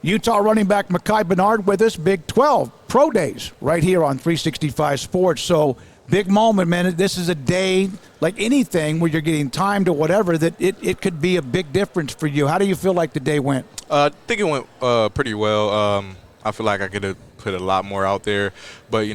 Utah running back Micah Bernard with us, Big 12 Pro Days right here on 365 Sports. So big moment, man. This is a day like anything where you're getting timed or whatever that it could be a big difference for you. How do you feel like the day went? I think it went pretty well. I feel like I could have put a lot more out there, but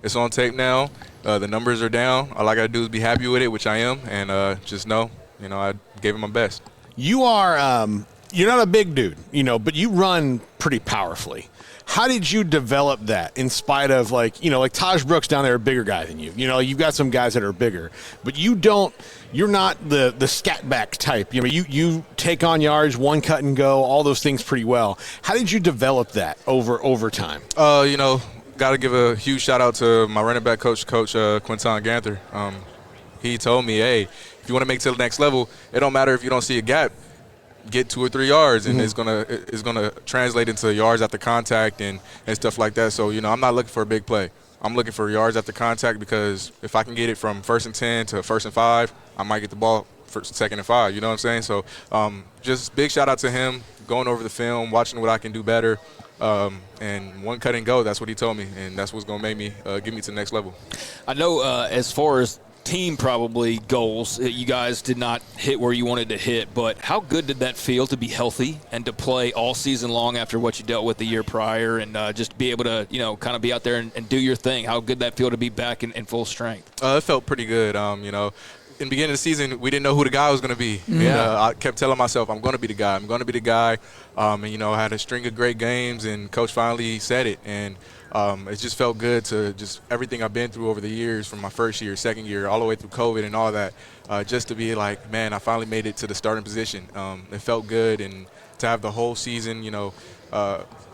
it's on tape now. The numbers are down. All I got to do is be happy with it, which I am, and just know, I gave it my best. You are you're not a big dude, but you run pretty powerfully. How did you develop that in spite of like Taj Brooks down there, a bigger guy than you? You've got some guys that are bigger, but you're not the scat back type. You take on yards, one cut and go, all those things pretty well. How did you develop that over time? Got to give a huge shout out to my running back coach, Quinton Ganther. He told me, hey, if you want to make it to the next level, it don't matter if you don't see a gap. Get 2 or 3 yards, and it's gonna translate into yards after contact and stuff like that. So I'm not looking for a big play. I'm looking for yards after contact, because if I can get it from 1st and 10 to 1st and 5, I might get the ball 2nd and 5. You know what I'm saying? So just big shout out to him, going over the film, watching what I can do better, and one cut and go. That's what he told me, and that's what's gonna make me get me to the next level. I know as far as team probably goals, you guys did not hit where you wanted to hit, but how good did that feel to be healthy and to play all season long after what you dealt with the year prior, and just be able to kind of be out there and do your thing? How good that feel to be back in full strength? It felt pretty good. In the beginning of the season, we didn't know who the guy was going to be. Yeah. And, I kept telling myself, I'm going to be the guy. I'm going to be the guy. And I had a string of great games, and Coach finally said it. And it just felt good to just everything I've been through over the years, from my first year, second year, all the way through COVID and all that, just to be like, man, I finally made it to the starting position. It felt good, and to have the whole season,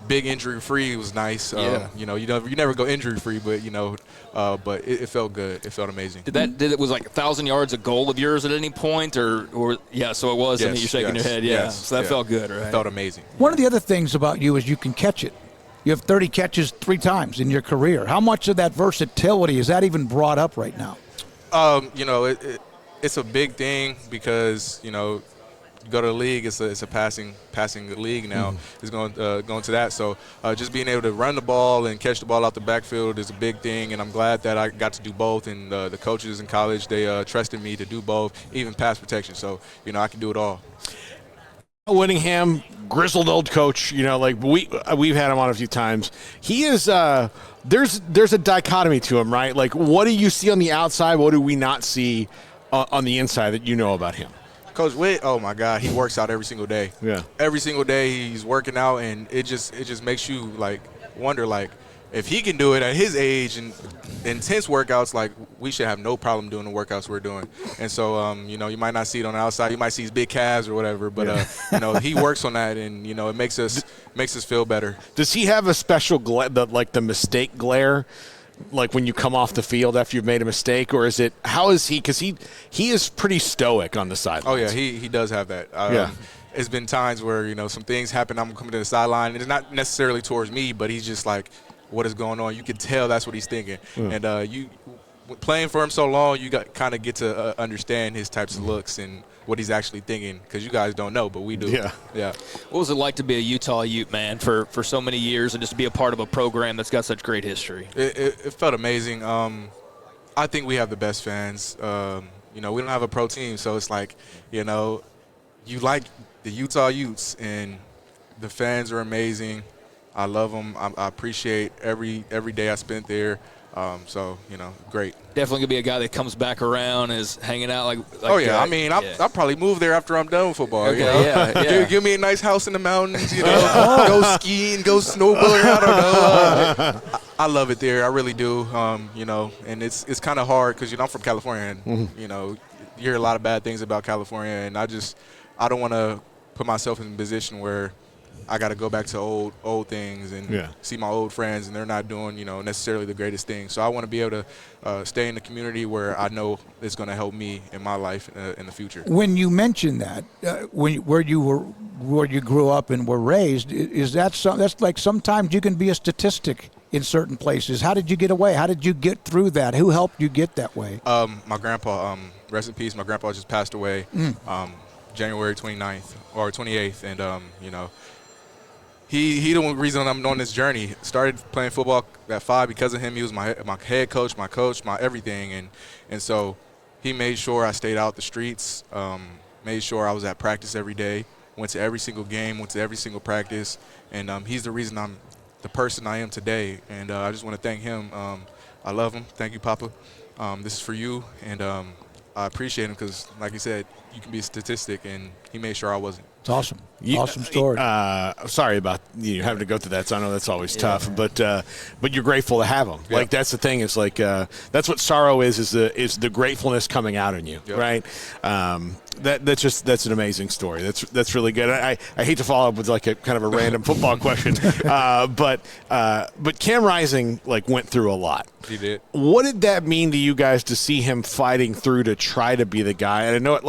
big injury-free was nice. Yeah. You never go injury-free, but it felt good. It felt amazing. Did it was like 1,000 yards a goal of yours at any point, or yeah? So it was. Yes, I mean, you're shaking your head. Yeah. Yes, So that felt good, right? It felt amazing. One of the other things about you is you can catch it. You have 30 catches 3 times in your career. How much of that versatility is that even brought up right now? It's a big thing, because you go to the league, it's a passing league now. It's going to that. So just being able to run the ball and catch the ball out the backfield is a big thing, and I'm glad that I got to do both. And the coaches in college, they trusted me to do both, even pass protection. So I can do it all. Winningham, grizzled old coach, we've had him on a few times. He is there's a dichotomy to him, right? Like, what do you see on the outside? What do we not see on the inside that you know about him? Coach Witt, oh my God, he works out every single day. Yeah. Every single day he's working out, and it just makes you wonder, if he can do it at his age and intense workouts, we should have no problem doing the workouts we're doing. And so, you might not see it on the outside. You might see his big calves or whatever, but he works on that, and it makes us feel better. Does he have a special the mistake glare? Like when you come off the field after you've made a mistake, or is it, how is he? Because he is pretty stoic on the sideline. Oh yeah, he does have that. It's been times where some things happen. I'm coming to the sideline, and it's not necessarily towards me, but he's just like, what is going on? You can tell that's what he's thinking. And you playing for him so long, you kind of get to understand his types of looks and what he's actually thinking, because you guys don't know, but we do. Yeah. What was it like to be a Utah Ute, man, for so many years, and just to be a part of a program that's got such great history? It felt amazing. I think we have the best fans. We don't have a pro team, so it's like, you like the Utah Utes, and the fans are amazing. I love them. I appreciate every day I spent there. Great. Definitely gonna be a guy that comes back around, is hanging out like oh yeah, I'll probably move there after I'm done with football. Okay, yeah. Give me a nice house in the mountains. Go skiing, go snowboarding. I don't know. I love it there. I really do. And it's kind of hard, because I'm from California, and you hear a lot of bad things about California, and I don't want to put myself in a position where I got to go back to old things and see my old friends, and they're not doing, necessarily the greatest things. So I want to be able to stay in the community where I know it's going to help me in my life in the future. When you mention that, where you grew up and were raised, is that's like sometimes you can be a statistic in certain places. How did you get away? How did you get through that? Who helped you get that way? My grandpa, rest in peace. My grandpa just passed away January 29th or 28th, and he the one reason I'm on this journey. Started playing football at 5 because of him. He was my head coach, my everything, and so he made sure I stayed out the streets. Made sure I was at practice every day. Went to every single game. Went to every single practice, and he's the reason I'm the person I am today. And I just want to thank him. I love him. Thank you, Papa. This is for you, and I appreciate him because, like you said, you can be a statistic, and he made sure I wasn't. It's awesome. Awesome story. Sorry about you having to go through that. So I know that's always tough, but you're grateful to have him. Yeah. Like that's the thing. Is like that's what sorrow is the gratefulness coming out in you, Yep. right? That's an amazing story. That's really good. I hate to follow up with like a kind of a random football question, but Cam Rising like went through a lot. He did. What did that mean to you guys to see him fighting through to try to be the guy? And I know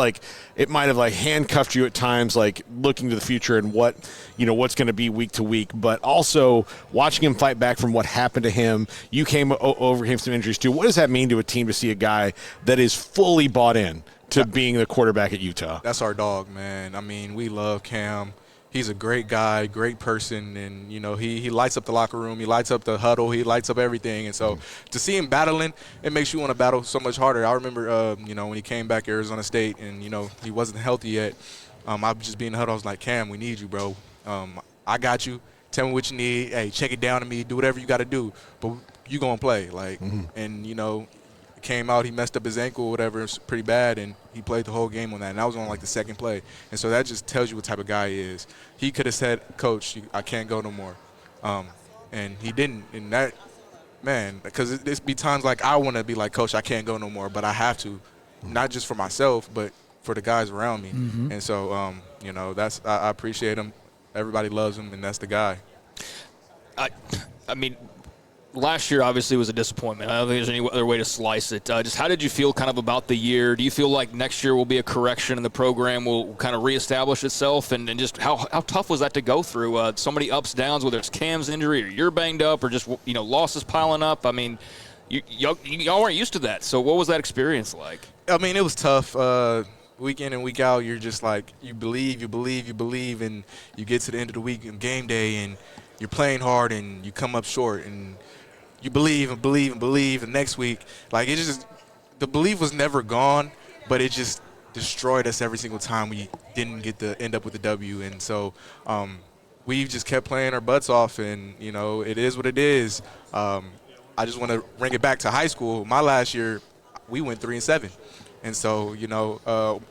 it might have like handcuffed you at times, like looking to the future and what's going to be week to week, but also watching him fight back from what happened to him. You came over him some injuries too. What does that mean to a team to see a guy that is fully bought in to being the quarterback at Utah? That's our dog, man. I mean, we love Cam. He's a great guy, great person, and, he lights up the locker room. He lights up the huddle. He lights up everything. And so to see him battling, it makes you want to battle so much harder. I remember, when he came back to Arizona State and, he wasn't healthy yet, I was just being in the huddle. I was like, Cam, we need you, bro. I got you. Tell me what you need. Hey, check it down to me. Do whatever you got to do. But you going to play. And, came out, he messed up his ankle or whatever, it was pretty bad, and he played the whole game on that. And that was on like the second play. And so that just tells you what type of guy he is. He could have said, Coach, I can't go no more. And he didn't. And that, man, because there's be times like I want to be like, Coach, I can't go no more, but I have to, not just for myself, but for the guys around me. And so, I appreciate him. Everybody loves him, and that's the guy. I mean, last year obviously was a disappointment. I don't think there's any other way to slice it. Just how did you feel kind of about the year? Do you feel like next year will be a correction and the program will kind of reestablish itself? And just how tough was that to go through? So many ups, downs, whether it's Cam's injury or you're banged up or just, losses piling up. I mean, y'all weren't used to that. So what was that experience like? I mean, it was tough. Week in and week out, you're just like, you believe, and you get to the end of the week and game day and you're playing hard and you come up short and you believe and believe and believe, and next week, like, it just, the belief was never gone, but it just destroyed us every single time we didn't get to end up with the W. And so we just kept playing our butts off, and, it is what it is. I just want to bring it back to high school. My last year, we went 3-7. And so,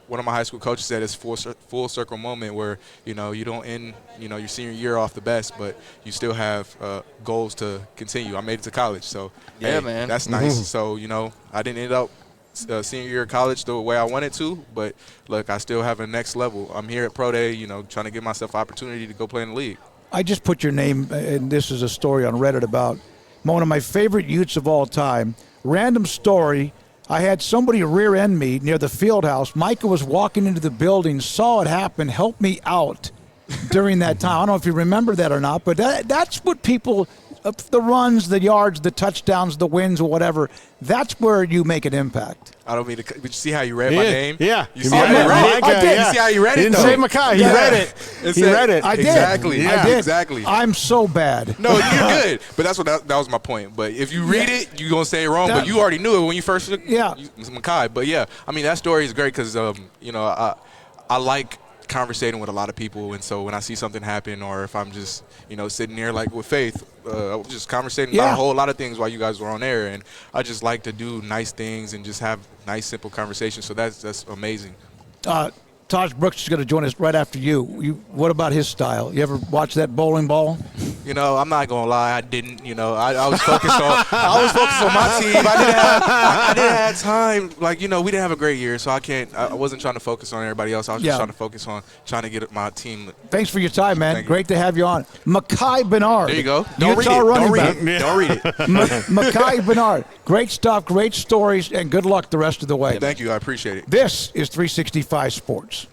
one of my high school coaches said it's full circle moment where, you don't end, your senior year off the best, but you still have goals to continue. I made it to college, so yeah, man, that's nice. So, I didn't end up senior year of college the way I wanted to, but look, I still have a next level. I'm here at Pro Day, trying to give myself opportunity to go play in the league. I just put your name, and this is a story on Reddit about one of my favorite Utes of all time. Random story. I had somebody rear-end me near the field house. Micah was walking into the building, saw it happen, helped me out during that time. I don't know if you remember that or not, but that's what people, the runs, the yards, the touchdowns, the wins, or whatever, that's where you make an impact. I don't mean to. But you see how you read my name? Yeah. You see how you read it? I did. You see how you read it? He didn't say Micah. He read it. He read it. I did. Exactly. I did. Exactly. I'm so bad. No, you're good. But that's what that was my point. But if you read it, you're going to say it wrong. But you already knew it when you first looked. Yeah. It's Micah. But, yeah, I mean, that story is great because, I like conversating with a lot of people. And so when I see something happen, or if I'm just, sitting there like with Faith, I was just conversating about a whole lot of things while you guys were on air. And I just like to do nice things and just have nice, simple conversations. So that's amazing. Taj Brooks is going to join us right after you. What about his style? You ever watch that bowling ball? I'm not gonna lie, I didn't. I was focused on my team. I didn't have time. Like, we didn't have a great year, so I wasn't trying to focus on everybody else. I was just trying to focus on trying to get my team. Thanks for your time, man. Great to have you on. Micah Bernard. There you go. Don't read it. Don't read it. Micah Bernard. Great stuff, great stories, and good luck the rest of the way. Thank you. I appreciate it. This is 365 Sports.